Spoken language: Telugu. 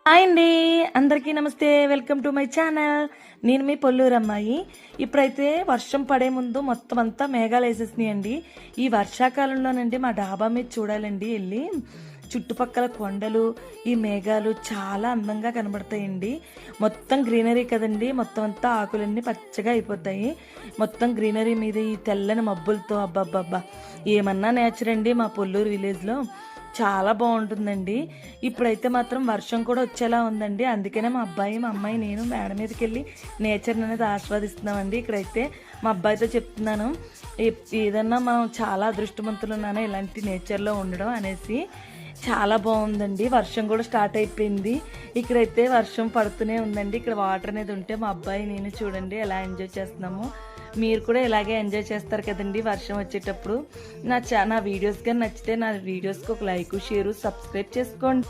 హాయ్ అండి, అందరికీ నమస్తే. Welcome to my channel. నేను మీ పొల్లూరు అమ్మాయి. ఇప్పుడైతే వర్షం పడే ముందు మొత్తం అంతా మేఘాలు వేసేసినాయండి. ఈ వర్షాకాలంలోనండి మా డాబా మీద చూడాలండి వెళ్ళి చుట్టుపక్కల కొండలు, ఈ మేఘాలు చాలా అందంగా కనబడతాయండి. మొత్తం గ్రీనరీ కదండి, మొత్తం అంతా ఆకులన్నీ పచ్చగా అయిపోతాయి. మొత్తం గ్రీనరీ మీద ఈ తెల్లని మబ్బులతో అబ్బబ్బబ్బా ఏమన్నా నేచర్ అండి. మా పొల్లూరు విలేజ్లో చాలా బాగుంటుందండి. ఇప్పుడైతే మాత్రం వర్షం కూడా వచ్చేలా ఉందండి. అందుకనే మా అబ్బాయి మా అమ్మాయి నేను మేడ మీదకి వెళ్ళి నేచర్ అనేది ఆస్వాదిస్తున్నామండి. ఇక్కడైతే మా అబ్బాయితో చెప్తున్నాను, ఏదన్నా మనం చాలా అదృష్టవంతులున్నాను ఇలాంటి నేచర్లో ఉండడం అనేసి. చాలా బాగుందండి. వర్షం కూడా స్టార్ట్ అయిపోయింది. ఇక్కడైతే వర్షం పడుతూనే ఉందండి. ఇక్కడ వాటర్ అనేది ఉంటే మా అబ్బాయి నేను చూడండి ఎలా ఎంజాయ్ చేస్తున్నాము. మీరు కూడా ఇలాగే ఎంజాయ్ చేస్తారు కదండి వర్షం వచ్చేటప్పుడు. నా వీడియోస్ కానీ నచ్చితే నా వీడియోస్కి ఒక లైక్, షేరు, సబ్స్క్రైబ్ చేసుకోండి.